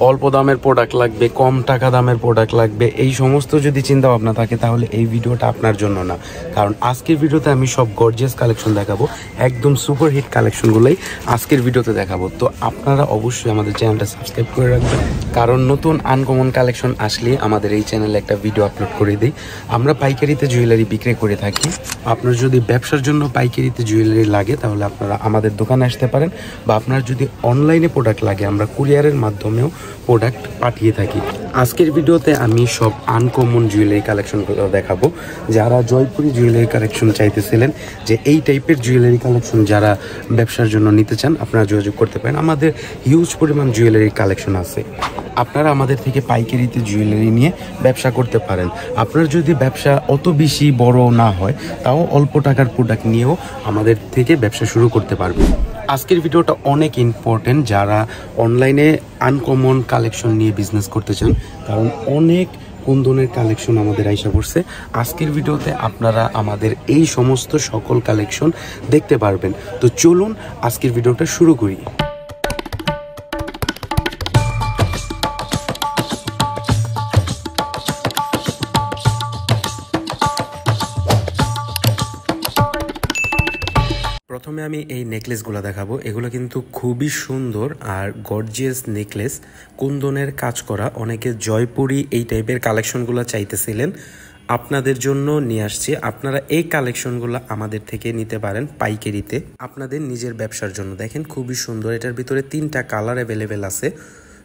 অল্প দামের প্রোডাক্ট লাগবে, কম টাকা দামের প্রোডাক্ট লাগবে, এই সমস্ত যদি চিন্তা ভাবনা থাকে তাহলে এই ভিডিওটা আপনার জন্য না। কারণ আজকের ভিডিওতে আমি সব গর্জিয়াস কালেকশন দেখাবো, একদম সুপার হিট কালেকশনগুলোই আজকের ভিডিওতে দেখাবো। তো আপনারা অবশ্যই আমাদের চ্যানেলটা সাবস্ক্রাইব করে রাখবেন, কারণ নতুন আনকমন কালেকশন আসলে আমাদের এই চ্যানেলে একটা ভিডিও আপলোড করে দিই। আমরা পাইকারিতে জুয়েলারি বিক্রি করে থাকি। আপনার যদি ব্যবসার জন্য পাইকারিতে জুয়েলারি লাগে তাহলে আপনারা আমাদের দোকানে আসতে পারেন, বা আপনার যদি অনলাইনে প্রোডাক্ট লাগে আমরা কুরিয়ারের মাধ্যমেও প্রোডাক্ট পাঠিয়ে থাকি। আজকের ভিডিওতে আমি সব আনকমন জুয়েলারি কালেকশনগুলো দেখাবো। যারা জয়পুরি জুয়েলারি কালেকশন চাইতেছিলেন, যে এই টাইপের জুয়েলারি কালেকশন যারা ব্যবসার জন্য নিতে চান, আপনারা যোগাযোগ করতে পারেন। আমাদের হিউজ পরিমাণ জুয়েলারি কালেকশন আছে, আপনারা আমাদের থেকে পাইকারিতে জুয়েলারি নিয়ে ব্যবসা করতে পারেন। আপনার যদি ব্যবসা অত বেশি বড় না হয়, তাও অল্প টাকার প্রোডাক্ট নিয়েও আমাদের থেকে ব্যবসা শুরু করতে পারবেন। আজকের ভিডিওটা অনেক ইম্পর্টেন্ট যারা অনলাইনে আনকমন কালেকশন নিয়ে বিজনেস করতে চান, কারণ অনেক কুন্দনের কালেকশন আমাদের আইসা পড়ছে। আজকের ভিডিওতে আপনারা আমাদের এই সমস্ত সকল কালেকশন দেখতে পারবেন। তো চলুন আজকের ভিডিওটা শুরু করি। প্রথমে আমি এই নেকলেসগুলো দেখাবো। এগুলো কিন্তু খুবই সুন্দর আর গর্জিয়াস নেকলেস, কুন্দনের কাজ করা। অনেকে জয়পুরি এই টাইপের কালেকশনগুলো চাইতেছিলেন, আপনাদের জন্য নিয়ে আসছি। আপনারা এই কালেকশনগুলো আমাদের থেকে নিতে পারেন পাইকারিতে আপনাদের নিজের ব্যবসার জন্য। দেখেন খুবই সুন্দর, এটার ভিতরে 3টা কালার অ্যাভেলেবেল আছে,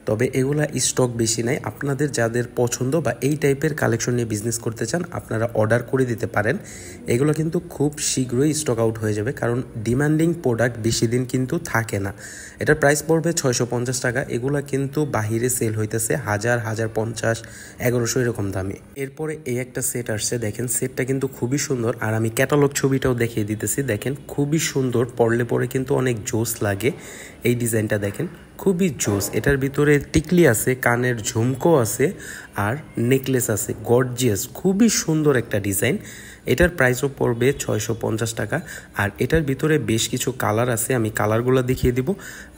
তবে এগুলা স্টক বেশি নাই। আপনাদের যাদের পছন্দ বা এই টাইপের কালেকশন নিয়ে বিজনেস করতে চান, আপনারা অর্ডার করে দিতে পারেন। এগুলো কিন্তু খুব শীঘ্রই স্টক আউট হয়ে যাবে, কারণ ডিমান্ডিং প্রোডাক্ট বেশি দিন কিন্তু থাকে না। এটার প্রাইস পড়বে 650 টাকা। এগুলা কিন্তু বাহিরে সেল হইতেছে 1000, 1050, 1100 এরকম দামে। এরপরে এই একটা সেট আসছে, দেখেন সেটটা কিন্তু খুবই সুন্দর, আর আমি ক্যাটালগ ছবিটাও দেখিয়ে দিতেছি। দেখেন খুবই সুন্দর, পরলে পরে কিন্তু অনেক জোস লাগে। এই ডিজাইনটা দেখেন খুবই জোস। এটার ভিতরে টিকলি আছে, কানের ঝুমকো আছে, আর নেকলেস আছে। গর্জিয়াস, খুবই সুন্দর একটা ডিজাইন। এটার প্রাইসও পড়বে 650 টাকা। আর এটার ভিতরে বেশ কিছু কালার আছে, আমি কালারগুলো দেখিয়ে দিব।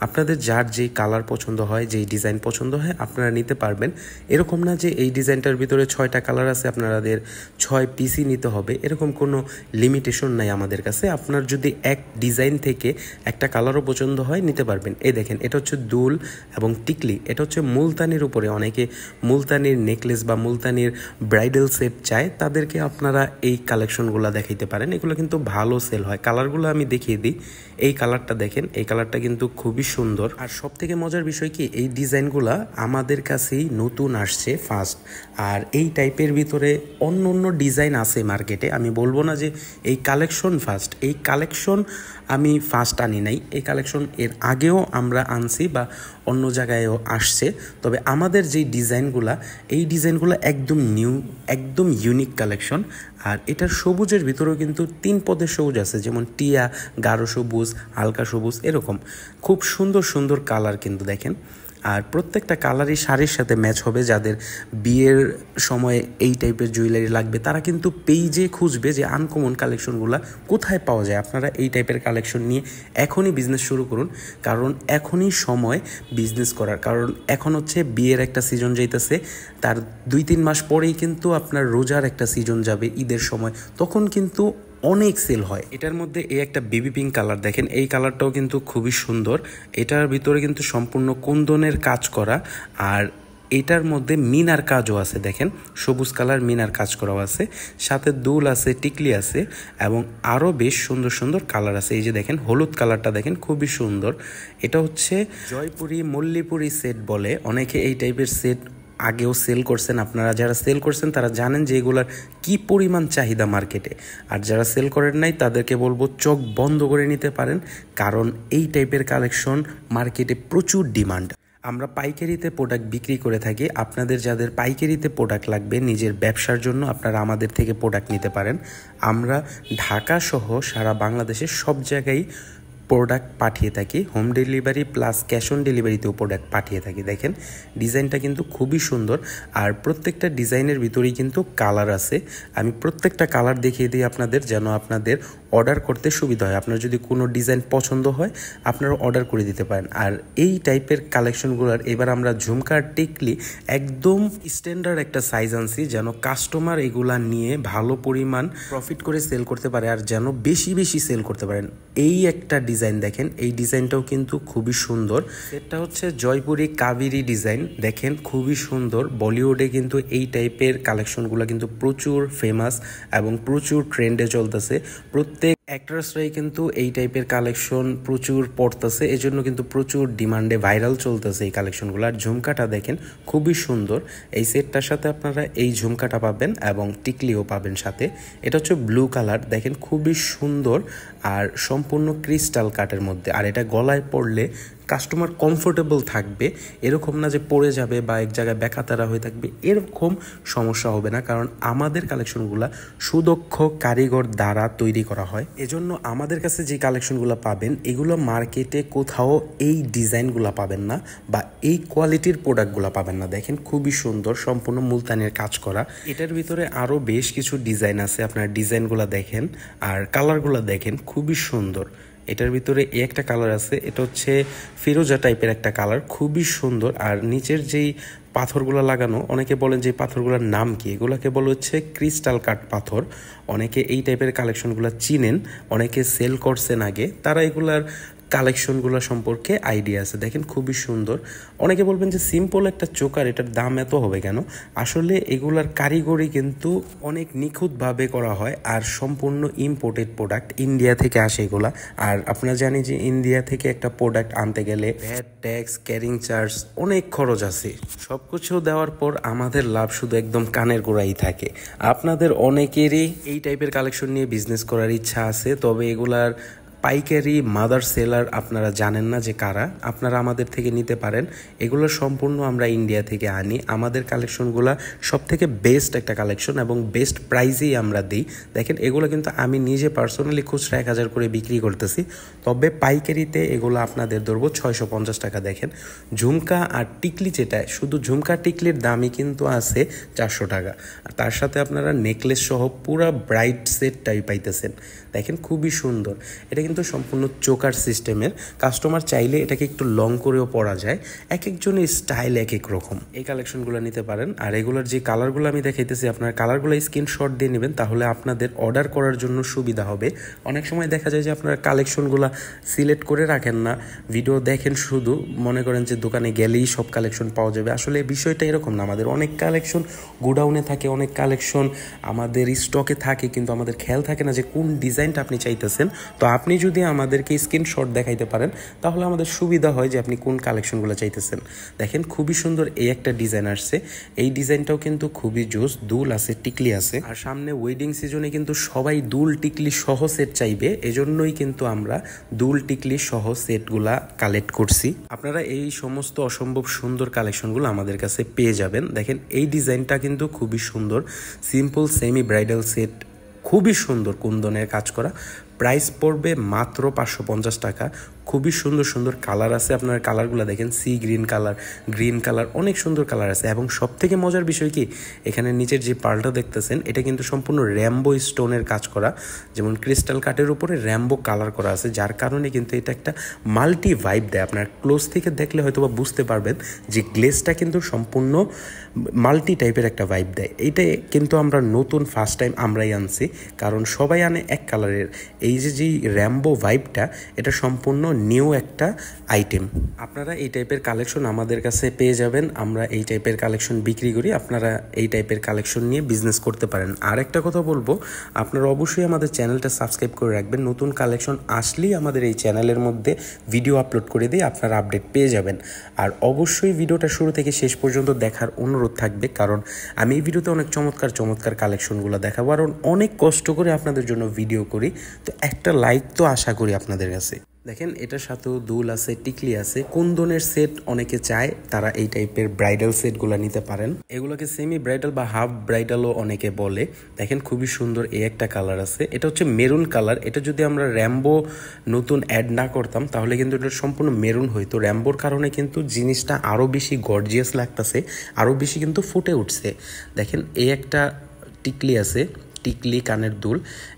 আপনাদের যার যেই কালার পছন্দ হয়, যেই ডিজাইন পছন্দ হয়, আপনারা নিতে পারবেন। এরকম না যে এই ডিজাইনটার ভিতরে 6টা কালার আছে, আপনাদের 6 পিসই নিতে হবে, এরকম কোনো লিমিটেশন নাই আমাদের কাছে। আপনার যদি এক ডিজাইন থেকে একটা কালারও পছন্দ হয়, নিতে পারবেন। এই দেখেন, এটা হচ্ছে দুল এবং টিকলি। এটা হচ্ছে মুলতানির উপরে। অনেকে মুলতানির নেকলেস বা মুলতানির ব্রাইডাল সেট চায়, তাদেরকে আপনারা এই কালেকশনগুলো দেখাইতে পারেন। এগুলো কিন্তু ভালো সেল হয়। কালারগুলো আমি দেখিয়ে দিই। এই কালারটা দেখেন, এই কালারটা কিন্তু খুবই সুন্দর। আর সব থেকে মজার বিষয় কি, এই ডিজাইনগুলা আমাদের কাছেই নতুন আসছে ফার্স্ট। আর এই টাইপের ভিতরে অন্য অন্য ডিজাইন আছে মার্কেটে। আমি বলবো না যে এই কালেকশন ফার্স্ট, এই কালেকশন আমি ফার্স্ট আনি নাই। এই কালেকশন এর আগেও আমরা আনছি বা অন্য জায়গায়ও আসছে, তবে আমাদের যেই ডিজাইনগুলা, এই ডিজাইনগুলো একদম নিউ, একদম ইউনিক কালেকশন। আর এটার সবুজের ভিতরেও কিন্তু 3 পদের সবুজ আছে, যেমন টিয়া, গাঢ় সবুজ, হালকা সবুজ, এরকম খুব সুন্দর সুন্দর কালার কিন্তু দেখেন। আর প্রত্যেকটা কালারই শাড়ির সাথে ম্যাচ হবে। যাদের বিয়ের সময় এই টাইপের জুয়েলারি লাগবে, তারা কিন্তু পেজে খুঁজবে যে আনকমন কালেকশনগুলো কোথায় পাওয়া যায়। আপনারা এই টাইপের কালেকশন নিয়ে এখনই বিজনেস শুরু করুন, কারণ এখনই সময় বিজনেস করার। কারণ এখন হচ্ছে বিয়ের একটা সিজন যাইতেছে, তার 2-3 মাস পরেই কিন্তু আপনার রোজার একটা সিজন যাবে, ঈদের সময়, তখন কিন্তু অনেক সেল হয়। এটার মধ্যে এই একটা বেবি পিঙ্ক কালার দেখেন, এই কালারটাও কিন্তু খুবই সুন্দর। এটার ভিতরে কিন্তু সম্পূর্ণ কুন্দনের কাজ করা, আর এটার মধ্যে মিনার কাজও আছে। দেখেন সবুজ কালার মিনার কাজ করাও আছে, সাথে দুল আছে, টিকলি আছে, এবং আরও বেশ সুন্দর সুন্দর কালার আছে। এই যে দেখেন হলুদ কালারটা দেখেন খুবই সুন্দর। এটা হচ্ছে জয়পুরি মল্লিপুরি সেট বলে, অনেকে এই টাইপের সেট আগেও সেল করছেন। আপনারা যারা সেল করছেন তারা জানেন যে এগুলার কি পরিমাণ চাহিদা মার্কেটে। আর যারা সেল করেন নাই তাদেরকে বলবো চোখ বন্ধ করে নিতে পারেন, কারণ এই টাইপের কালেকশন মার্কেটে প্রচুর ডিমান্ড। আমরা পাইকারিতে প্রোডাক্ট বিক্রি করে থাকি। আপনাদের যাদের পাইকারিতে প্রোডাক্ট লাগবে নিজের ব্যবসার জন্য, আপনারা আমাদের থেকে প্রোডাক্ট নিতে পারেন। আমরা ঢাকা সহ সারা বাংলাদেশের সব জায়গায় প্রোডাক্ট পাঠিয়ে থাকি, home delivery plus cash on ডেলিভারিতেও প্রোডাক্ট পাঠিয়ে থাকি। দেখেন ডিজাইনটা কিন্তু খুবই সুন্দর, আর প্রত্যেকটা ডিজাইনের ভিতরেই কিন্তু কালার আছে। আমি প্রত্যেকটা কালার দেখিয়ে দিই আপনাদের, যেন আপনাদের অর্ডার করতে সুবিধা হয়। আপনার যদি কোনো ডিজাইন পছন্দ হয় আপনারা অর্ডার করে দিতে পারেন। আর এই টাইপের কালেকশনগুলোর এবার আমরা ঝুমকার টিকলি একদম স্ট্যান্ডার্ড একটা সাইজ আনছি, যেন কাস্টমার এগুলা নিয়ে ভালো পরিমাণ প্রফিট করে সেল করতে পারে আর যেন বেশি বেশি সেল করতে পারেন। এই একটা ডিজাইন দেখেন, এই ডিজাইনটাও কিন্তু খুবই সুন্দর। এটা হচ্ছে জয়পুরি কাবেরী ডিজাইন, দেখেন খুবই সুন্দর। বলিউডে কিন্তু এই টাইপের কালেকশনগুলো কিন্তু প্রচুর ফেমাস এবং প্রচুর ট্রেন্ডে চলতেছে। প্রত্যেক অ্যাক্টরসরাই কিন্তু এই টাইপের কালেকশন প্রচুর পড়তেছে, এজন্য কিন্তু প্রচুর ডিমান্ডে ভাইরাল চলতেছে এই কালেকশনগুলো। আর ঝুমকাটা দেখেন খুবই সুন্দর। এই সেটটার সাথে আপনারা এই ঝুমকাটা পাবেন এবং টিকলিও পাবেন সাথে। এটা হচ্ছে ব্লু কালার, দেখেন খুবই সুন্দর আর সম্পূর্ণ ক্রিস্টাল কাটের মধ্যে। আর এটা গলায় পড়লে কাস্টমার কমফোর্টেবল থাকবে, এরকম না যে পড়ে যাবে বা এক জায়গায় বেকাতারা হয়ে থাকবে, এরকম সমস্যা হবে না। কারণ আমাদের কালেকশনগুলো সুদক্ষ কারিগর দ্বারা তৈরি করা হয়, এজন্য আমাদের কাছে যে কালেকশনগুলো পাবেন এগুলো মার্কেটে কোথাও এই ডিজাইনগুলো পাবেন না বা এই কোয়ালিটির প্রোডাক্টগুলো পাবেন না। দেখেন খুবই সুন্দর, সম্পূর্ণ মুলতানের কাজ করা। এটার ভিতরে আরও বেশ কিছু ডিজাইন আছে, আপনার ডিজাইনগুলো দেখেন আর কালারগুলো দেখেন খুবই সুন্দর। এটার ভিতরে একটা কালার আছে, এটা হচ্ছে ফিরোজা টাইপের একটা কালার, খুবই সুন্দর। আর নিচের যেই পাথরগুলো লাগানো, অনেকে বলেন যে পাথরগুলোর নাম কি, এগুলোকে বলা হচ্ছে ক্রিস্টাল কাট পাথর। অনেকে এই টাইপের কালেকশনগুলো চিনেন, অনেকে সেল করছেন আগে, তারা এগুলার কালেকশনগুলো সম্পর্কে আইডিয়া আছে। দেখেন খুবই সুন্দর। অনেকে বলবেন যে সিম্পল একটা চোকার, এটার দাম এত হবে কেন? আসলে এগুলার কারিগরি কিন্তু অনেক নিখুঁতভাবে করা হয় আর সম্পূর্ণ ইম্পোর্টেড প্রোডাক্ট, ইন্ডিয়া থেকে আসে এগুলা। আর আপনারা জানি যে ইন্ডিয়া থেকে একটা প্রোডাক্ট আনতে গেলে ভ্যাট, ট্যাক্স, ক্যারিং চার্জ, অনেক খরচ আছে। সব কিছু দেওয়ার পর আমাদের লাভ শুধু একদম কানের গোড়াই থাকে। আপনাদের অনেকেরই এই টাইপের কালেকশন নিয়ে বিজনেস করার ইচ্ছা আছে, তবে এগুলার পাইকারি মাদার সেলার আপনারা জানেন না যে কারা, আপনারা আমাদের থেকে নিতে পারেন। এগুলো সম্পূর্ণ আমরা ইন্ডিয়া থেকে আনি। আমাদের কালেকশনগুলো সব থেকে বেস্ট একটা কালেকশন এবং বেস্ট প্রাইজেই আমরা দিই। দেখেন এগুলো কিন্তু আমি নিজে পার্সোনালি খুচরা 1000 করে বিক্রি করতেছি, তবে পাইকারিতে এগুলো আপনাদের ধরবো 650 টাকা। দেখেন ঝুমকা আর টিকলি, যেটা শুধু ঝুমকা টিকলির দামই কিন্তু আছে 400 টাকা, আর তার সাথে আপনারা নেকলেস সহ পুরো ব্রাইট সেটটাই পাইতেছেন। দেখেন খুবই সুন্দর। এটা কিন্তু সম্পূর্ণ চোকার সিস্টেমের, কাস্টমার চাইলে এটাকে একটু লং করেও পরা যায়। এক একজনের স্টাইল এক এক রকম। এই কালেকশনগুলো নিতে পারেন। আর এগুলোর যে কালারগুলো আমি দেখাইতেছি, আপনার কালারগুলো স্ক্রিনশট দিয়ে নেবেন, তাহলে আপনাদের অর্ডার করার জন্য সুবিধা হবে। অনেক সময় দেখা যায় যে আপনারা কালেকশনগুলো সিলেক্ট করে রাখেন না, ভিডিও দেখেন শুধু, মনে করেন যে দোকানে গেলেই সব কালেকশন পাওয়া যাবে। আসলে বিষয়টা এরকম না, আমাদের অনেক কালেকশন গোডাউনে থাকে, অনেক কালেকশন আমাদের স্টকে থাকে, কিন্তু আমাদের খেয়াল থাকে না যে কোন ডিজাইনটা আপনি চাইতেছেন। তো আপনি যদি আমাদেরকে স্ক্রিনশট দেখাইতে পারেন তাহলে আমাদের সুবিধা হয় যে আপনি কোন কালেকশনগুলো চাইতেছেন। দেখেন খুবই সুন্দর এই একটা ডিজাইন আসছে, এই ডিজাইনটাও কিন্তু খুবই জোস। দুল আছে, টিকলি আছে, আর সামনে ওয়েডিং সিজনে কিন্তু সবাই দুল টিকলি সহ সেট চাইবে, এজন্যই কিন্তু আমরা দুল টিকলি সহ সেটগুলা কালেক্ট করছি। আপনারা এই সমস্ত অসম্ভব সুন্দর কালেকশনগুলো আমাদের কাছে পেয়ে যাবেন। দেখেন এই ডিজাইনটা কিন্তু খুবই সুন্দর, সিম্পল সেমি ব্রাইডাল সেট, খুবই সুন্দর কুন্দনের কাজ করা। প্রাইস পড়বে মাত্র 550 টাকা। খুবই সুন্দর সুন্দর কালার আছে, আপনার কালারগুলো দেখেন, sea green colour, green colour, অনেক সুন্দর কালার আছে। এবং সব থেকে মজার বিষয় কি, এখানে নিচের যে পার্লটা দেখতেছেন এটা কিন্তু সম্পূর্ণ র্যাম্বো স্টোনের কাজ করা, যেমন ক্রিস্টাল কাটের উপরে র্যাম্বো কালার করা আছে, যার কারণে কিন্তু এটা একটা মাল্টি ভাইব দেয়। আপনার ক্লোজ থেকে দেখলে হয়তো বা বুঝতে পারবেন যে গ্লেসটা কিন্তু সম্পূর্ণ মাল্টি টাইপের একটা ভাইব দেয়। এইটাই কিন্তু আমরা নতুন ফার্স্ট টাইম আমরাই আনছি, কারণ সবাই আনে এক কালারের। এই যে র্যাম্বো ভাইবটা, এটা সম্পূর্ণ নিউ একটা আইটেম। আপনারা এই টাইপের কালেকশন আমাদের কাছে পেয়ে যাবেন, আমরা এই টাইপের কালেকশন বিক্রি করি, আপনারা এই টাইপের কালেকশন নিয়ে বিজনেস করতে পারেন। আর একটা কথা বলবো, আপনারা অবশ্যই আমাদের চ্যানেলটা সাবস্ক্রাইব করে রাখবেন, নতুন কালেকশন আসলেই আমাদের এই চ্যানেলের মধ্যে ভিডিও আপলোড করে দিয়ে আপনারা আপডেট পেয়ে যাবেন। আর অবশ্যই ভিডিওটা শুরু থেকে শেষ পর্যন্ত দেখার অনুরোধ থাকবে, কারণ আমি এই ভিডিওতে অনেক চমৎকার চমৎকার কালেকশনগুলো দেখাবো, আর অনেক কষ্ট করে আপনাদের জন্য ভিডিও করি, তো একটা লাইক তো আশা করি আপনাদের কাছে। দেখেন এটার সাথেও দুল আছে, টিকলি আছে। কুন্দনের সেট অনেকে চায়, তারা এই টাইপের ব্রাইডাল সেটগুলো নিতে পারেন। এগুলোকে সেমি ব্রাইডাল বা হাফ ব্রাইডালও অনেকে বলে। দেখেন খুবই সুন্দর এই একটা কালার আছে, এটা হচ্ছে মেরুন কালার। এটা যদি আমরা র্যাম্বো নতুন অ্যাড না করতাম তাহলে কিন্তু এটা সম্পূর্ণ মেরুন হইতো। র্যাম্বোর কারণে কিন্তু জিনিসটা আরও বেশি গর্জিয়াস লাগতেছে, আরও বেশি কিন্তু ফুটে উঠছে। দেখেন এই একটা টিকলি আছে, টিকলি কানের দুল,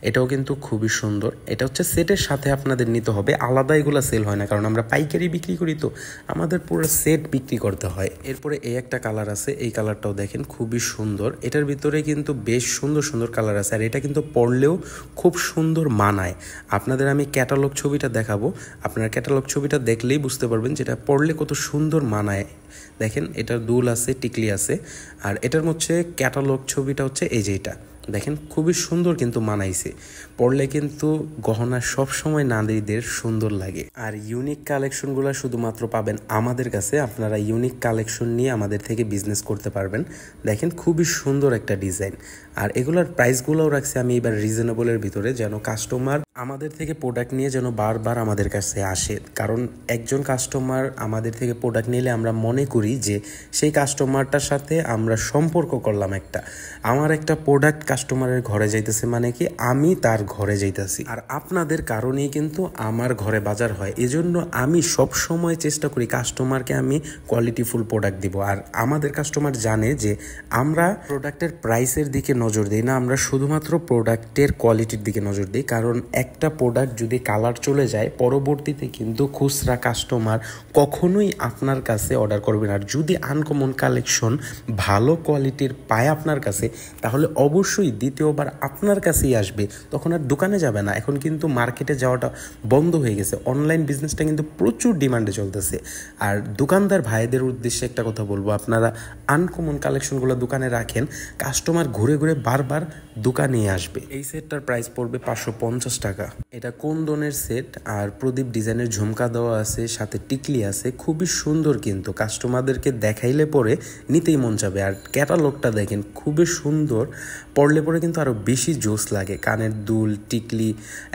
এটাও কিন্তু খুবই সুন্দর। এটা হচ্ছে সেটের সাথে আপনাদের নিতে হবে, আলাদা এগুলো সেল হয় না, কারণ আমরা পাইকারি বিক্রি করি তো আমাদের পুরো সেট বিক্রি করতে হয়। এরপরে এই একটা কালার আছে, এই কালারটাও দেখেন খুবই সুন্দর। এটার ভিতরে কিন্তু বেশ সুন্দর সুন্দর কালার আছে, আর এটা কিন্তু পরলেও খুব সুন্দর মানায়। আপনাদের আমি ক্যাটালগ ছবিটা দেখাবো, আপনারা ক্যাটালগ ছবিটা দেখলেই বুঝতে পারবেন যেটা পরলে কত সুন্দর মানায়। দেখেন এটার দুল আছে, টিকলি আছে, আর এটার হচ্ছে ক্যাটালগ ছবিটা হচ্ছে এই যে এটা। দেখেন খুবই সুন্দর কিন্তু মানাইছে, পরলে কিন্তু গহনা সব সময় নারীদের সুন্দর লাগে। আর ইউনিক কালেকশনগুলো শুধুমাত্র পাবেন আমাদের কাছে, আপনারা ইউনিক কালেকশন নিয়ে আমাদের থেকে বিজনেস করতে পারবেন। দেখেন খুবই সুন্দর একটা ডিজাইন, আর এগুলোর প্রাইসগুলোও রাখছি আমি এবার রিজনেবলের ভিতরে, যেন কাস্টমার আমাদের থেকে প্রোডাক্ট নিয়ে যেন বারবার আমাদের কাছে আসে। কারণ একজন কাস্টমার আমাদের থেকে প্রোডাক্ট নিলে আমরা মনে করি যে সেই কাস্টমারটার সাথে আমরা সম্পর্ক করলাম একটা। আমার একটা প্রোডাক্ট কাস্টমারের ঘরে যাইতেছে মানে কি আমি তার ঘরে যাইতেছি, আর আপনাদের কারণেই কিন্তু আমার ঘরে বাজার হয়। এজন্য আমি সব সময় চেষ্টা করি কাস্টমারকে আমি কোয়ালিটিফুল প্রোডাক্ট দিব। আর আমাদের কাস্টমার জানে যে আমরা প্রোডাক্টের প্রাইসের দিকে নজর দিই না, আমরা শুধুমাত্র প্রোডাক্টের কোয়ালিটির দিকে নজর দিই। কারণ একটা প্রোডাক্ট যদি কালার চলে যায় পরবর্তীতে কিন্তু খুচরা কাস্টমার কখনোই আপনার কাছে অর্ডার করবে না। আর যদি আনকমন কালেকশন ভালো কোয়ালিটির পায় আপনার কাছে, তাহলে অবশ্যই দ্বিতীয়বার আপনার কাছেই আসবে, তখন আর দোকানে যাবে না। এখন কিন্তু মার্কেটে যাওয়াটা বন্ধ হয়ে গেছে, অনলাইন বিজনেসটা কিন্তু প্রচুর ডিমান্ডে চলতেছে। আর দোকানদার ভাইদের উদ্দেশ্যে একটা কথা বলবো, আপনারা আনকমন কালেকশনগুলো দোকানে রাখেন, কাস্টমার ঘুরে ঘুরে বারবার দোকানে আসবে। এই সেটটার প্রাইস পড়বে 550 টাকা। এটা কুন্দনের সেট, আর প্রদীপ ডিজাইনের ঝুমকা দেওয়া আছে, সাথে টিকলি আছে, খুবই সুন্দর। কিন্তু কাস্টমারদেরকে দেখাইলে পরে নিতেই মন যাবে। আর ক্যাটালগটা দেখেন খুবই সুন্দর, পরলে পরে কিন্তু আরও বেশি জোস লাগে। কানের দুল, টিকলি,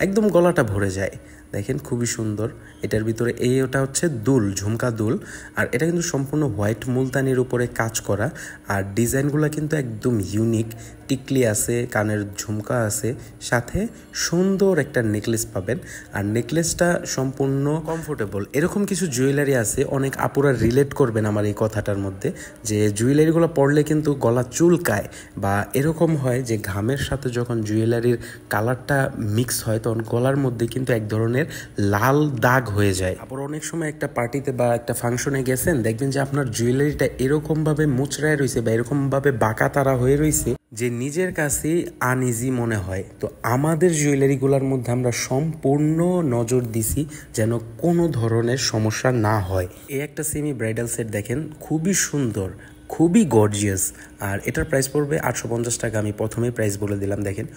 একদম গলাটা ভরে যায়। দেখেন খুবই সুন্দর। এটার ভিতরে ওটা হচ্ছে দুল, ঝুমকা দুল, আর এটা কিন্তু সম্পূর্ণ হোয়াইট মুলতানির উপরে কাজ করা, আর ডিজাইনগুলো কিন্তু একদম ইউনিক। টিকলি আছে, কানের ঝুমকা আছে, সাথে সুন্দর একটা নেকলেস পাবেন। আর নেকলেসটা সম্পূর্ণ কমফোর্টেবল। এরকম কিছু জুয়েলারি আছে, অনেক আপুরা রিলেট করবেন আমার এই কথাটার মধ্যে, যে জুয়েলারিগুলো পরলে কিন্তু গলা চুলকায়, বা এরকম হয় যে ঘামের সাথে যখন জুয়েলারির কালারটা মিক্স হয় তখন গলার মধ্যে কিন্তু এক ধরনের লাল দাগ হয়ে যায়। আবার অনেক সময় একটা পার্টিতে বা একটা ফাংশনে গেছেন, দেখবেন যে আপনার জুয়েলারিটা এরকমভাবে মুচড়ায় রয়েছে বা এরকমভাবে বাঁকা তারা হয়ে রয়েছে যে নিজের কাছেই আনইজি মনে হয়। তো আমাদের জুয়েলারিগুলোর মধ্যে আমরা সম্পূর্ণ নজর দিছি যেন কোনো ধরনের সমস্যা না হয়। এই একটা সেমি ব্রাইডাল সেট দেখেন খুবই সুন্দর, খুবই গর্জিয়াস, আর এটার প্রাইস পড়বে 850 টাকা। আমি প্রথমেই প্রাইস বলে দিলাম। দেখেন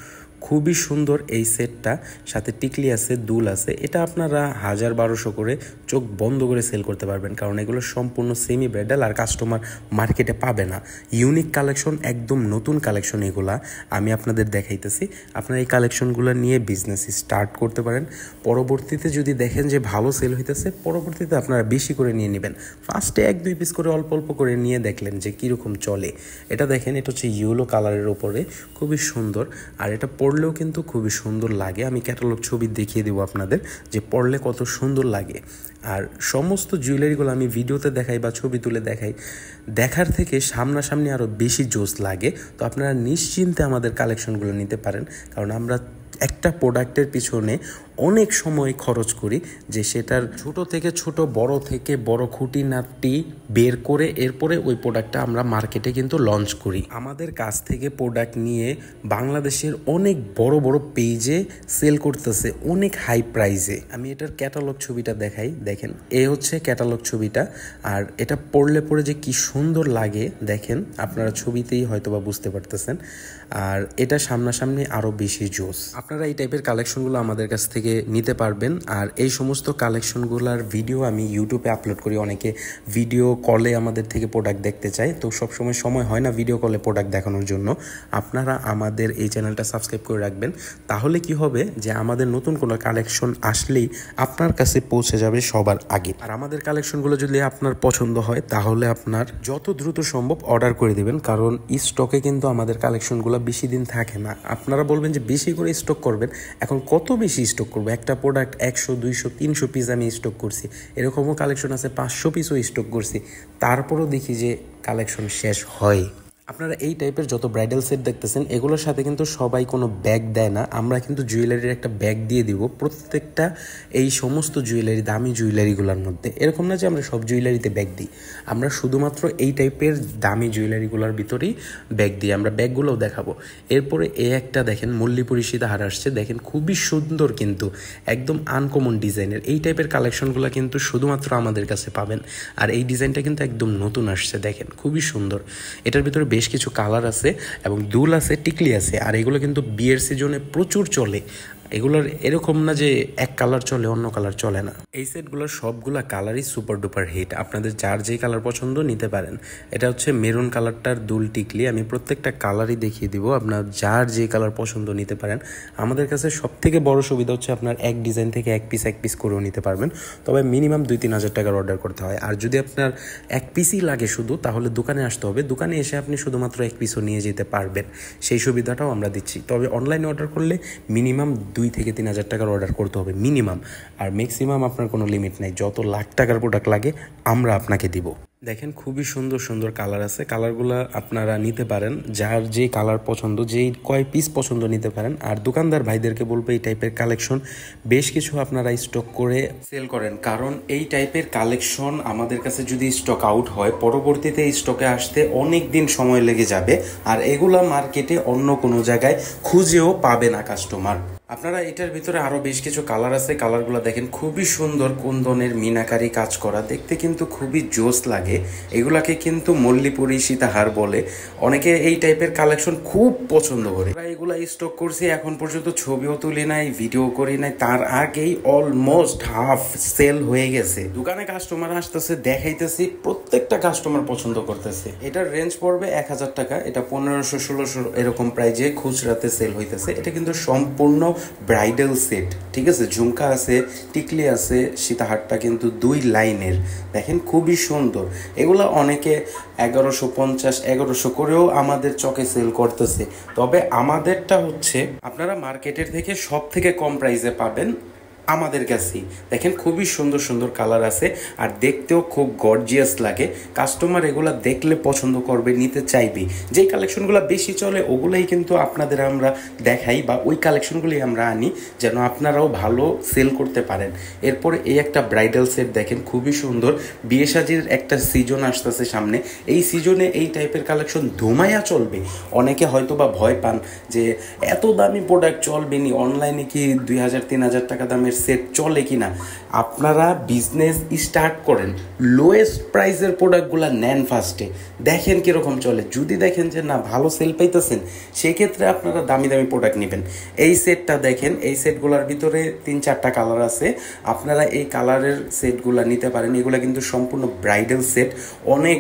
খুবই সুন্দর এই সেটটা, সাথে টিকলি আছে, দুল আছে। এটা আপনারা 1000-1200 করে চোখ বন্ধ করে সেল করতে পারবেন, কারণ এগুলো সম্পূর্ণ সেমি ব্রাইডাল আর কাস্টমার মার্কেটে পাবে না। ইউনিক কালেকশন, একদম নতুন কালেকশন এগুলা আমি আপনাদের দেখাইতেছি। আপনারা এই কালেকশনগুলো নিয়ে বিজনেস স্টার্ট করতে পারেন। পরবর্তীতে যদি দেখেন যে ভালো সেল হইতেছে, পরবর্তীতে আপনারা বেশি করে নিয়ে নেবেন। ফার্স্টে 1-2 পিস করে অল্প অল্প করে নিয়ে দেখলেন যে কীরকম চলে। এটা দেখেন, এটা হচ্ছে ইয়েলো কালারের ওপরে, খুবই সুন্দর, আর এটা পরলেও কিন্তু খুবই সুন্দর লাগে। আমি ক্যাটালগ ছবি দেখিয়ে দেবো আপনাদের যে পরলে কত সুন্দর লাগে। আর সমস্ত জুয়েলারিগুলো আমি ভিডিওতে দেখাই বা ছবি তুলে দেখাই, দেখার থেকে সামনাসামনি আরও বেশি জোস লাগে। তো আপনারা নিশ্চিন্তে আমাদের কালেকশনগুলো নিতে পারেন, কারণ আমরা একটা প্রোডাক্টের পিছনে অনেক সময় খরচ করি, যে সেটার ছোট থেকে ছোট, বড় থেকে বড় খুঁটিনাটি বের করে এরপরে ওই প্রোডাক্টটা আমরা মার্কেটে কিন্তু লঞ্চ করি। আমাদের কাছ থেকে প্রোডাক্ট নিয়ে বাংলাদেশের অনেক বড় বড় পেজে সেল করতেছে অনেক হাই প্রাইসে। আমি এটার ক্যাটালগ ছবিটা দেখাই। দেখেন হচ্ছে ক্যাটালগ ছবিটা, আর এটা পড়লে পরে যে কি সুন্দর লাগে দেখেন, আপনারা ছবিতেই হয়তো বা বুঝতে পারতেছেন। আর এটা সামনাসামনি আরও বেশি জোস। আপনারা এই টাইপের কালেকশনগুলো আমাদের কাছ থেকে থেকে নিতে পারবেন। আর এই সমস্ত কালেকশনগুলোর ভিডিও আমি ইউটিউবে আপলোড করি। অনেকে ভিডিও কলে আমাদের থেকে প্রোডাক্ট দেখতে চায়, তো সবসময় সময় হয় না ভিডিও কলে প্রোডাক্ট দেখানোর জন্য। আপনারা আমাদের এই চ্যানেলটা সাবস্ক্রাইব করে রাখবেন, তাহলে কি হবে যে আমাদের নতুন কোনো কালেকশন আসলেই আপনার কাছে পৌঁছে যাবে সবার আগে। আর আমাদের কালেকশনগুলো যদি আপনার পছন্দ হয় তাহলে আপনার যত দ্রুত সম্ভব অর্ডার করে দিবেন, কারণ স্টকে কিন্তু আমাদের কালেকশনগুলো বেশি দিন থাকে না। আপনারা বলবেন যে বেশি করে স্টক করবেন, এখন কত বেশি স্টক করবো? একটা প্রোডাক্ট 100, 200, 300 পিস আমি স্টক করছি, এরকমও কালেকশন আছে 500 পিসও স্টক করছি, তারপরও দেখি যে কালেকশন শেষ হয়। আপনারা এই টাইপের যত ব্রাইডাল সেট দেখতেছেন এগুলোর সাথে কিন্তু সবাই কোনো ব্যাগ দেয় না, আমরা কিন্তু জুয়েলারির একটা ব্যাগ দিয়ে দিব প্রত্যেকটা এই সমস্ত জুয়েলারি, দামি জুয়েলারিগুলোর মধ্যে। এরকম না যে আমরা সব জুয়েলারিতে ব্যাগ দিই, আমরা শুধুমাত্র এই টাইপের দামি জুয়েলারিগুলোর ভিতরেই ব্যাগ দিই। আমরা ব্যাগগুলোও দেখাবো। এরপরে একটা দেখেন মল্লিপুরি সীতাহার আসছে, দেখেন খুবই সুন্দর, কিন্তু একদম আনকমন ডিজাইনের। এই টাইপের কালেকশনগুলো কিন্তু শুধুমাত্র আমাদের কাছে পাবেন। আর এই ডিজাইনটা কিন্তু একদম নতুন আসছে, দেখেন খুবই সুন্দর। এটার ভিতরে বেশ কিছু কালার আছে এবং দুল আছে, টিকলি আছে। আর এগুলো কিন্তু বিয়ের সিজনে প্রচুর চলে। এগুলোর এরকম না যে এক কালার চলে অন্য কালার চলে না। এই সেটগুলোর সবগুলা কালারই সুপার ডুপার হিট, আপনাদের যার যেই কালার পছন্দ নিতে পারেন। এটা হচ্ছে মেরুন কালারটার দুল টিকলি, আমি প্রত্যেকটা কালারই দেখিয়ে দিব, আপনার যার যে কালার পছন্দ নিতে পারেন। আমাদের কাছে সব থেকে বড় সুবিধা হচ্ছে আপনার এক ডিজাইন থেকে এক পিস করেও নিতে পারবেন, তবে মিনিমাম 2-3 হাজার টাকার অর্ডার করতে হয়। আর যদি আপনার এক পিসই লাগে শুধু, তাহলে দোকানে আসতে হবে, দোকানে এসে আপনি শুধুমাত্র এক পিসও নিয়ে যেতে পারবেন, সেই সুবিধাটাও আমরা দিচ্ছি। তবে অনলাইনে অর্ডার করলে মিনিমাম 2 থেকে 3 হাজার টাকার অর্ডার করতে হবে মিনিমাম, আর ম্যাক্সিমাম আপনার কোনো লিমিট নাই। যত লাখ টাকার প্রোডাক্ট লাগে আমরা আপনাকে দিব। দেখেন খুবই সুন্দর সুন্দর কালার আছে, কালারগুলো আপনারা নিতে পারেন, যার যে কালার পছন্দ, যেই কয় পিস পছন্দ নিতে পারেন। আর দোকানদার ভাইদেরকে বলবো এই টাইপের কালেকশন বেশ কিছু আপনারা স্টক করে সেল করেন, কারণ এই টাইপের কালেকশন আমাদের কাছে যদি স্টক আউট হয় পরবর্তীতে স্টকে আসতে অনেক দিন সময় লেগে যাবে, আর এগুলা মার্কেটে অন্য কোনো জায়গায় খুঁজেও পাবে না কাস্টমার। আপনারা এটার ভিতরে আরো বেশ কিছু কালার আছে, কালারগুলো দেখেন খুবই সুন্দর, কুন্দনের মিনাকারি কাজ করা, দেখতে কিন্তু খুবই জোস লাগে। এগুলাকে কিন্তু মল্লিপুরি সীতাহার বলে, অনেকে এই টাইপের কালেকশন খুব পছন্দ করে। এগুলা স্টক করছি, এখন পর্যন্ত ছবিও তুলি নাই, ভিডিও করি নাই, তার আগেই অলমোস্ট হাফ সেল হয়ে গেছে। দোকানে কাস্টমার আসতেছে, দেখাইতেছি, প্রত্যেকটা কাস্টমার পছন্দ করতেছে। এটার রেঞ্জ পড়বে 1000 টাকা, এটা 1500-1600 এরকম প্রাইজে খুচরাতে সেল হইতেছে। এটা কিন্তু সম্পূর্ণ ব্রাইডাল সেট, ঠিক আছে, ঝুমকা আছে, টিকলি আছে, সীতাহারটা কিন্তু 2 লাইনের, দেখেন খুবই সুন্দর। এগুলো অনেকে 1150-1100 করেও আমাদের চকে সেল করতেছে, তবে আমাদেরটা হচ্ছে আপনারা মার্কেটের থেকে সব থেকে কম প্রাইসে পাবেন আমাদের কাছেই। দেখেন খুবই সুন্দর সুন্দর কালার আছে, আর দেখতেও খুব গর্জিয়াস লাগে। কাস্টমার এগুলা দেখলে পছন্দ করবে, নিতে চাইবে। যেই কালেকশনগুলো বেশি চলে ওগুলাই কিন্তু আপনাদের আমরা দেখাই, বা ওই কালেকশনগুলি আমরা আনি যেন আপনারাও ভালো সেল করতে পারেন। এরপরে এই একটা ব্রাইডাল সেট দেখেন খুবই সুন্দর, বিয়ে সাজির একটা সিজন আসতেছে সামনে, এই সিজনে এই টাইপের কালেকশন ধুমাইয়া চলবে। অনেকে হয়তো বা ভয় পান যে এত দামি প্রোডাক্ট চলবে নি, অনলাইনে কি 2000-3000 টাকা দামের সেট চলে কিনা। আপনারা বিজনেস স্টার্ট করেন, লোয়েস্ট প্রাইসের প্রোডাক্টগুলো নেন ফার্স্টে, দেখেন কিরকম চলে। যদি দেখেন যে না ভালো সেল পাইতেছেন, সেক্ষেত্রে আপনারা দামি দামি প্রোডাক্ট নেবেন। এই সেটটা দেখেন, এই সেটগুলোর ভিতরে 3-4টা কালার আছে, আপনারা এই কালারের সেটগুলো নিতে পারেন। এগুলো কিন্তু সম্পূর্ণ ব্রাইডাল সেট, অনেক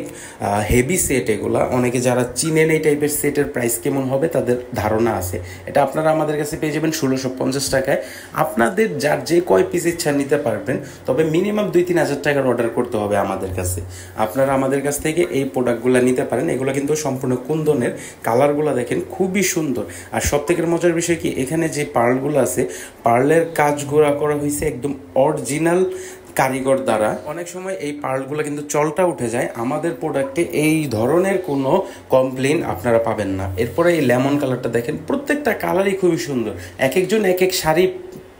হেভি সেট এগুলা। অনেকে যারা চিনেন এই টাইপের সেটের প্রাইস কেমন হবে তাদের ধারণা আছে। এটা আপনারা আমাদের কাছে পেয়ে যাবেন 1650 টাকায়। আপনাদের যার যে কয় পিস ইচ্ছা নিতে পারবেন, তবে মিনিমাম 2-3 হাজার টাকার অর্ডার করতে হবে আমাদের কাছে। আপনারা আমাদের কাছ থেকে এই প্রোডাক্টগুলো নিতে পারেন। এগুলো কিন্তু সম্পূর্ণ কুন্দনের, কালারগুলো দেখেন খুবই সুন্দর। আর সব থেকে মজার বিষয় কি, এখানে যে পার্লগুলো আছে, পার্লের কাজগুলো করা হয়েছে একদম অরিজিনাল কারিগর দ্বারা। অনেক সময় এই পার্লগুলো কিন্তু চলটা উঠে যায়, আমাদের প্রোডাক্টে এই ধরনের কোনো কমপ্লেন আপনারা পাবেন না। এরপরে এই লেমন কালারটা দেখেন, প্রত্যেকটা কালারই খুবই সুন্দর। এক একজন এক এক শাড়ি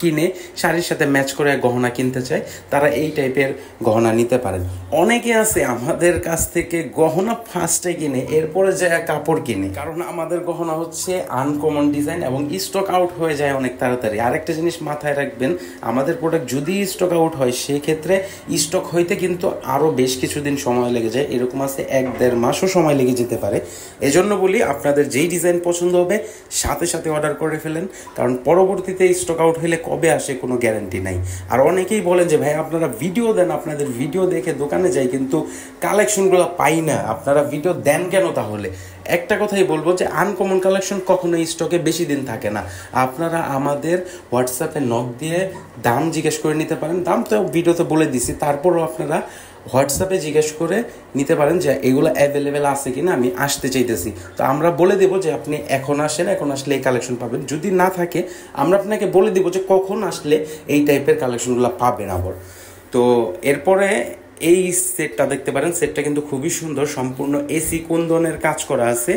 কিনে শাড়ির সাথে ম্যাচ করে গহনা কিনতে চায়, তারা এই টাইপের গহনা নিতে পারেন। অনেকে আছে আমাদের কাছ থেকে গহনা ফার্স্টে কিনে এরপরে যায় কাপড় কিনে, কারণ আমাদের গহনা হচ্ছে আনকমন ডিজাইন এবং স্টক আউট হয়ে যায় অনেক তাড়াতাড়ি। আরেকটা জিনিস মাথায় রাখবেন, আমাদের প্রোডাক্ট যদি স্টক আউট হয় সেক্ষেত্রে স্টক হইতে কিন্তু আরও বেশ কিছুদিন সময় লেগে যায়, এরকম আছে 1-1.5 মাসও সময় লেগে যেতে পারে। এজন্য বলি আপনাদের যেই ডিজাইন পছন্দ হবে সাথে সাথে অর্ডার করে ফেলেন, কারণ পরবর্তীতে স্টক আউট হলে কবে আসে কোনো গ্যারান্টি নাই। আর অনেকেই বলেন যে ভাই আপনারা ভিডিও দেন, আপনাদের ভিডিও দেখে দোকানে যাই কিন্তু কালেকশনগুলো পাই না, আপনারা ভিডিও দেন কেন? তাহলে একটা কথাই বলবো যে আনকমন কালেকশন কখনোই স্টকে বেশি দিন থাকে না। আপনারা আমাদের হোয়াটসঅ্যাপে নক দিয়ে দাম জিজ্ঞেস করে নিতে পারেন, দাম তো ভিডিওতে বলে দিছি, তারপরও আপনারা হোয়াটসঅ্যাপে জিজ্ঞেস করে নিতে পারেন যে এগুলো অ্যাভেলেবেল আছে কিনা, আমি আসতে চাইতেছি। তো আমরা বলে দেবো যে আপনি এখন আসেন, এখন আসলে এই কালেকশন পাবেন। যদি না থাকে আমরা আপনাকে বলে দেবো যে কখন আসলে এই টাইপের কালেকশনগুলো পাবেন আবার। তো এরপরে এই সেটটা দেখতে পারেন, সেটটা কিন্তু খুবই সুন্দর, সম্পূর্ণ এসি কুন্দনের কাজ করা আছে।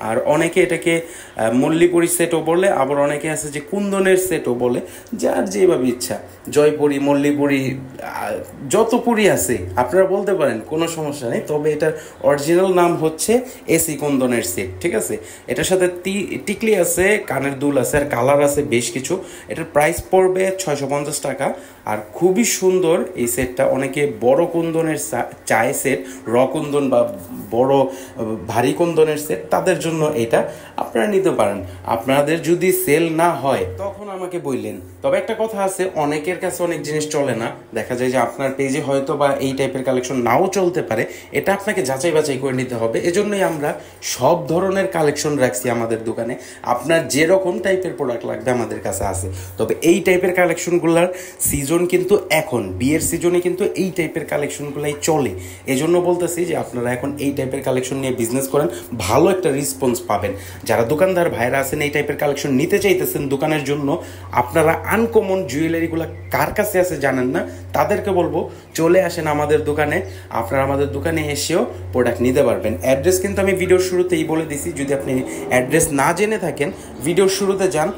আর অনেকে এটাকে মল্লিপুরি সেটও বলে, আবার অনেকে আছে যে কুন্দনের সেটও বলে, যার যেভাবে ইচ্ছা। জয়পুরি, মল্লিপুরি, যত পুরি আছে আপনারা বলতে পারেন, কোনো সমস্যা নেই। তবে এটার অরিজিনাল নাম হচ্ছে এসি কুন্দনের সেট, ঠিক আছে। এটার সাথে টিকলি আছে, কানের দুল আছে, আর কালার আছে বেশ কিছু। এটার প্রাইস পড়বে 650 টাকা। আর খুবই সুন্দর এই সেটটা। অনেকে বড় কুন্দনের চায় সেট, র কুন্দন বা বড় ভারী কুন্দনের সেট, তাদের জন্য এটা আপনারা নিতে পারেন। আপনাদের যদি সেল না হয় তখন আমাকে বললেন। তবে একটা কথা আছে, অনেকের কাছে অনেক জিনিস চলে না, দেখা যায় যে আপনার পেজে হয়তো বা এই টাইপের কালেকশন নাও চলতে পারে, এটা আপনাকে যাচাই বাছাই করে নিতে হবে। এজন্যই আমরা সব ধরনের কালেকশন রাখছি আমাদের দোকানে। আপনার যেরকম টাইপের প্রোডাক্ট লাগবে আমাদের কাছে আছে। তবে এই টাইপের কালেকশনগুলোর সিজন কিন্তু এখন বিয়ের সিজনে কিন্তু এই টাইপের কালেকশনগুলাই চলে। এজন্য বলতেছি যে আপনারা এখন এই টাইপের কালেকশন নিয়ে বিজনেস করেন, ভালো একটা রেসপন্স পাবেন। যারা দোকানদার ভাইরা আছেন এই টাইপের কালেকশন নিতে চাইতেছেন দোকানের জন্য, আপনারা আনকমন জুয়েলারিগুলো কার কাছে আছে জানেন না, তাদেরকে বলবো চলে আসেন আমাদের দোকানে। আপনারা আমাদের দোকানে এসেও প্রোডাক্ট নিতে পারবেন। অ্যাড্রেস কিন্তু আমি ভিডিওর শুরুতেই বলে দিছি, যদি আপনি অ্যাড্রেস না জেনে থাকেন ভিডিওর শুরুতে যান,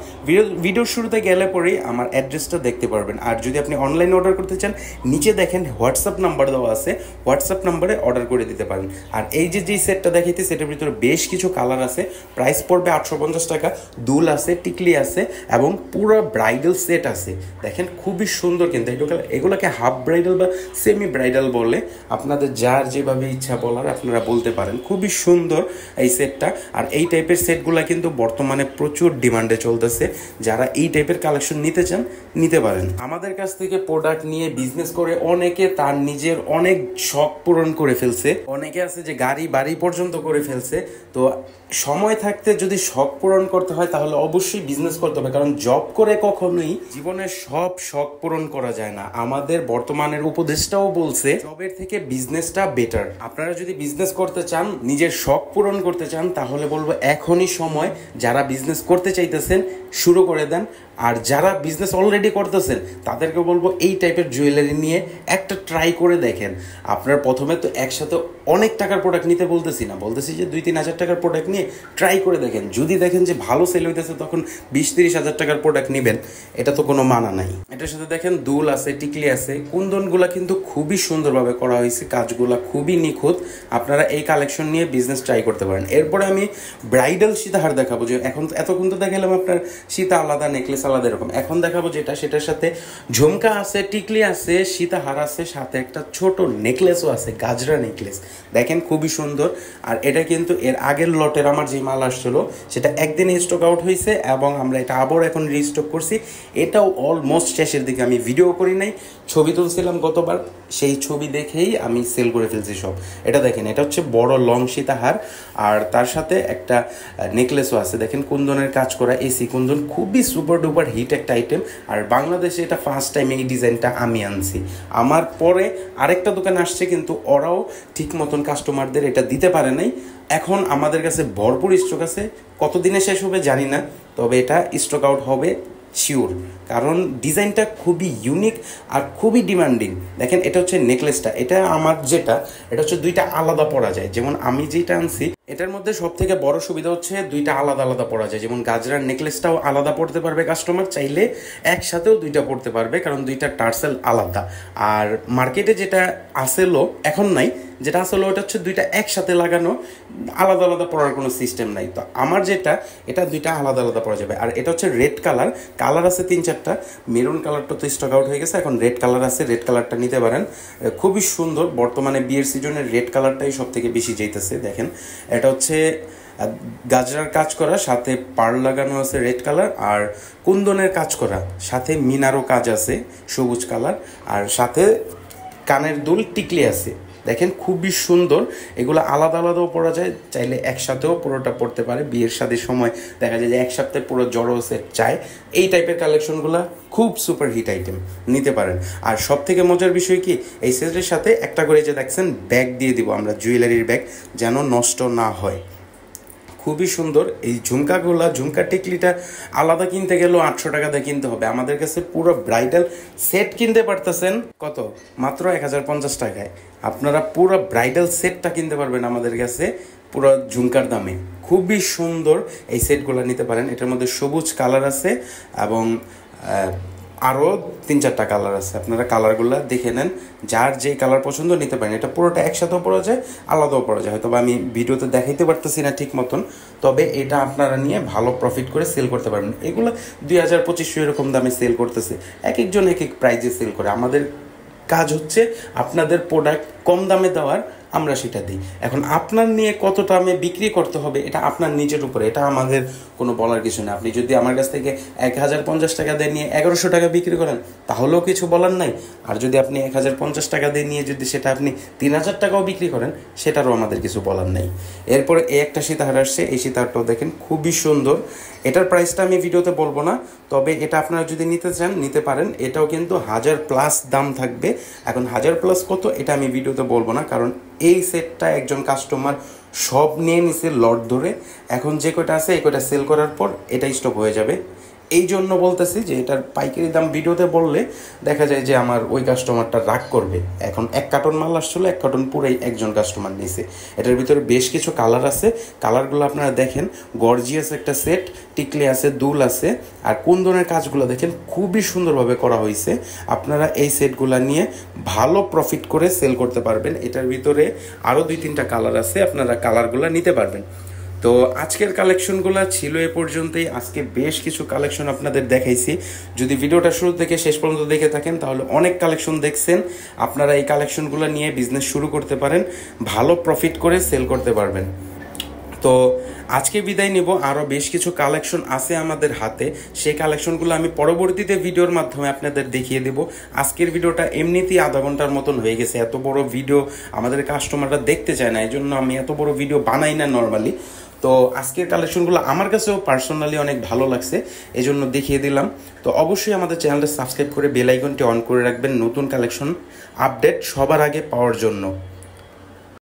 ভিডিওর শুরুতে গেলে পরেই আমার অ্যাড্রেসটা দেখতে পারবেন। আর যদি আপনি অনলাইনে অর্ডার করতে চান, নিচে দেখেন হোয়াটসঅ্যাপ নাম্বার দেওয়া আছে, হোয়াটসঅ্যাপ নাম্বারে অর্ডার করে দিতে পারেন। আর এই যে যেই সেটটা দেখাইতে, সেটার ভিতরে বেশ কিছু কালার আছে, প্রাইস পড়বে 850 টাকা। দুল আছে, টিকলি আছে এবং পুরো ব্রাইডাল সেট আছে। দেখেন খুবই সুন্দর, কিন্তু এগুলোকে হাফ ব্রাইডাল বা সেমি ব্রাইডাল বলে, আপনাদের যার যেভাবে ইচ্ছা বলার আপনারা বলতে পারেন। খুবই সুন্দর এই সেটটা। আর এই টাইপের সেটগুলো কিন্তু বর্তমানে প্রচুর ডিমান্ডে চলতেছে। যারা এই টাইপের কালেকশন নিতে চান নিতে পারেন। আমাদের কাছ থেকে প্রোডাক্ট নিয়ে বিজনেস করে অনেকে তার নিজের অনেক শখ পূরণ করে ফেলছে, অনেকে আছে যে গাড়ি বাড়ি পর্যন্ত করে ফেলছে। তো সময় থাকতে যদি শখ পূরণ করতে হয় তাহলে অবশ্যই বিজনেস করতে হবে, কারণ জব করে কখনোই জীবনের সব শখ পূরণ করা যায় না। আমাদের বর্তমানের উপদেশটাও বলছে জবের থেকে বিজনেসটা বেটার। আপনারা যদি বিজনেস করতে চান, নিজের শখ পূরণ করতে চান, তাহলে বলবো এখনই সময়। যারা বিজনেস করতে চাইতেছেন শুরু করে দেন, আর যারা বিজনেস অলরেডি করতেছেন তাদেরকে বলবো এই টাইপের জুয়েলারি নিয়ে একটা ট্রাই করে দেখেন। আপনার প্রথমে তো একসাথে অনেক টাকার প্রোডাক্ট নিতে বলতেছি না, বলতেছি যে 2-3 হাজার টাকার প্রোডাক্ট নিয়ে ট্রাই করে দেখেন। যদি দেখেন যে ভালো সেল হইতেছে তখন 20-30 হাজার টাকার প্রোডাক্ট নেবেন, এটা তো কোনো মানা নাই। এটার সাথে দেখেন দুল আছে, টিকলি আছে, কুন্দনগুলা কিন্তু খুবই সুন্দরভাবে করা হয়েছে, কাজগুলা খুবই নিখুঁত। আপনারা এই কালেকশন নিয়ে বিজনেস ট্রাই করতে পারেন। এরপরে আমি ব্রাইডাল সীতাহার দেখাবো, যে এখন এতক্ষণ তো দেখালাম আপনার সীতা আলাদা, নেকলেস আলাদা, এরকম। এখন দেখাবো যেটা, সেটার সাথে ঝুমকা আছে, টিকলি আছে, সীতাহার আছে, সাথে একটা ছোট নেকলেসও আছে, গাজরা নেকলেস। দেখেন খুবই সুন্দর। আর এটা কিন্তু এর আগের লটের আমার যে মাল আসছিল সেটা একদিনে স্টক আউট হয়েছে, এবং আমরা এটা আবার এখন রিস্টক করছি। এটাও অলমোস্ট শেষের দিকে, আমি ভিডিও করি নাই, ছবি তুলছিলাম গতবার, সেই ছবি দেখেই আমি সেল করে ফেলছি সব। এটা দেখেন, এটা হচ্ছে বড় লং সীতাহার, আর তার সাথে একটা নেকলেসও আছে। দেখেন কুন্দনের কাজ করা, এসি কুন্দন, খুবই সুপার ডুপার হিট একটা আইটেম। আর বাংলাদেশে এটা ফার্স্ট টাইম এই ডিজাইনটা আমি আনছি। আমার পরে আরেকটা দোকান আসছে, কিন্তু ওরাও ঠিক মতন কাস্টমারদের এটা দিতে পারে নাই। এখন আমাদের কাছে ভরপুর স্টক আছে, কতদিনে শেষ হবে জানি না, তবে এটা স্টক আউট হবে শিওর, কারণ ডিজাইনটা খুবই ইউনিক আর খুবই ডিমান্ডিং। দেখেন এটা হচ্ছে নেকলেসটা, এটা আমার যেটা, এটা হচ্ছে দুইটা আলাদা পরা যায়। যেমন আমি যেটা আনছি এটার মধ্যে সব থেকে বড় সুবিধা হচ্ছে দুইটা আলাদা আলাদা পরা যায়। যেমন গাজরার নেকলেসটাও আলাদা পড়তে পারবে কাস্টমার, চাইলে একসাথেও দুইটা পড়তে পারবে, কারণ দুইটা টার্সেল আলাদা। আর মার্কেটে যেটা আসেলো, এখন নাই, যেটা আসলে ওটা হচ্ছে দুইটা একসাথে লাগানো, আলাদা আলাদা পড়ার কোনো সিস্টেম নাই। তো আমার যেটা, এটা দুইটা আলাদা আলাদা পড়া যাবে। আর এটা হচ্ছে রেড কালার, কালার আছে 3-4টা, মেরুন কালারটা তো স্টক আউট হয়ে গেছে, এখন রেড কালার আছে, রেড কালারটা নিতে পারেন। খুবই সুন্দর, বর্তমানে বিয়ের সিজনের রেড কালারটাই সব থেকে বেশি যাইতেছে। দেখেন এটা হচ্ছে গাজরার কাজ করা, সাথে পার্ল লাগানো আছে রেড কালার, আর কুন্দনের কাজ করা, সাথে মিনারও কাজ আছে সবুজ কালার, আর সাথে কানের দুল টিকলি আছে। দেখেন খুবই সুন্দর। এগুলো আলাদা আলাদাও পরা যায়, চাইলে একসাথেও পুরোটা পরতে পারে। বিয়ের শাদীর সময় দেখা যায় যে এক সপ্তাহে পুরো জড়ো সেট চায়, এই টাইপের কালেকশনগুলো খুব সুপার হিট আইটেম, নিতে পারেন। আর সব থেকে মজার বিষয় কি, এই সেটের সাথে একটা করে যে দেখছেন ব্যাগ দিয়ে দিব আমরা, জুয়েলারির ব্যাগ, যেন নষ্ট না হয়। খুবই সুন্দর এই ঝুমকা টিকলিটা আলাদা কিনতে গেলেও 800 টাকা দিয়ে কিনতে হবে। আমাদের কাছে পুরো ব্রাইডাল সেট কিনতে পারতেছেন কত, মাত্র 1050 টাকায়। আপনারা পুরো ব্রাইডাল সেটটা কিনতে পারবেন আমাদের কাছে পুরো ঝুমকার দামে। খুবই সুন্দর এই সেটগুলো নিতে পারেন। এটার মধ্যে সবুজ কালার আছে এবং আরও 3-4টা কালার আছে। আপনারা কালারগুলো দেখে নেন, যার যে কালার পছন্দ নিতে পারেন। এটা পুরোটা একসাথেও পরা যায়, আলাদাও পরা যায়। হয়তো আমি ভিডিওতে দেখাইতে পারতেছি না ঠিক মতন, তবে এটা আপনারা নিয়ে ভালো প্রফিট করে সেল করতে পারবেন। এগুলো 2000-2500 এরকম দামে সেল করতেছে, এক একজন এক এক প্রাইজে সেল করে। আমাদের কাজ হচ্ছে আপনাদের প্রোডাক্ট কম দামে দেওয়ার, আমরা সেটা দিই। এখন আপনার নিয়ে কত দামে বিক্রি করতে হবে এটা আপনার নিজের উপরে, এটা আমাদের কোনো বলার কিছু না। আপনি যদি আমার কাছ থেকে 1050 টাকা দিয়ে নিয়ে 1100 টাকা বিক্রি করেন তাহলেও কিছু বলার নাই। আর যদি আপনি 1050 টাকা দিয়ে নিয়ে যদি সেটা আপনি 3000 টাকাও বিক্রি করেন, সেটারও আমাদের কিছু বলার নেই। এরপরে এই একটা সীতাহার আসছে, এই সীতাহারটাও দেখেন খুবই সুন্দর। এটার প্রাইসটা আমি ভিডিওতে বলবো না, তবে এটা আপনারা যদি নিতে চান নিতে পারেন। এটাও কিন্তু 1000+ দাম থাকবে। এখন 1000+ কত এটা আমি ভিডিওতে বলবো না, কারণ এই সেটটা একজন কাস্টমার সব নিয়ে নিছে লট ধরে। এখন যে কয়টা আছে এই কয়টা সেল করার পর এটা স্টক হয়ে যাবে। এই জন্য বলতেছি যে এটার পাইকারি দাম ভিডিওতে বললে দেখা যায় যে আমার ওই কাস্টমারটা রাগ করবে। এখন 1 কার্টন মাল আসছিল, 1 কার্টন পুরাই একজন কাস্টমার নিয়েছে। এটার ভিতরে বেশ কিছু কালার আছে, কালারগুলো আপনারা দেখেন। গর্জিয়াস একটা সেট, টিকলি আছে, দুল আছে, আর কুন্দনের কাজগুলো দেখেন খুবই সুন্দরভাবে করা হয়েছে। আপনারা এই সেটগুলো নিয়ে ভালো প্রফিট করে সেল করতে পারবেন। এটার ভিতরে আরও 2-3টা কালার আছে, আপনারা কালারগুলো নিতে পারবেন। তো আজকের কালেকশনগুলো ছিল এ পর্যন্তই। আজকে বেশ কিছু কালেকশন আপনাদের দেখাইছি। যদি ভিডিওটা শুরু থেকে শেষ পর্যন্ত দেখে থাকেন তাহলে অনেক কালেকশন দেখছেন। আপনারা এই কালেকশনগুলো নিয়ে বিজনেস শুরু করতে পারেন, ভালো প্রফিট করে সেল করতে পারবেন। তো আজকে বিদায় নিব, আরও বেশ কিছু কালেকশন আছে আমাদের হাতে। সেই কালেকশনগুলো আমি পরবর্তীতে ভিডিওর মাধ্যমে আপনাদের দেখিয়ে দেব। আজকের ভিডিওটা এমনিতেই আধা ঘন্টার মতন হয়ে গেছে। এত বড় ভিডিও আমাদের কাস্টমাররা দেখতে চায় না, এই জন্য আমি এত বড় ভিডিও বানাই না নর্মালি। তো আজকের কালেকশনগুলো আমার কাছেও পার্সোনালি অনেক ভালো লাগছে, এই জন্য দেখিয়ে দিলাম। তো অবশ্যই আমাদের চ্যানেলটা সাবস্ক্রাইব করে বেল আইকনটি অন করে রাখবেন নতুন কালেকশন আপডেট সবার আগে পাওয়ার জন্য।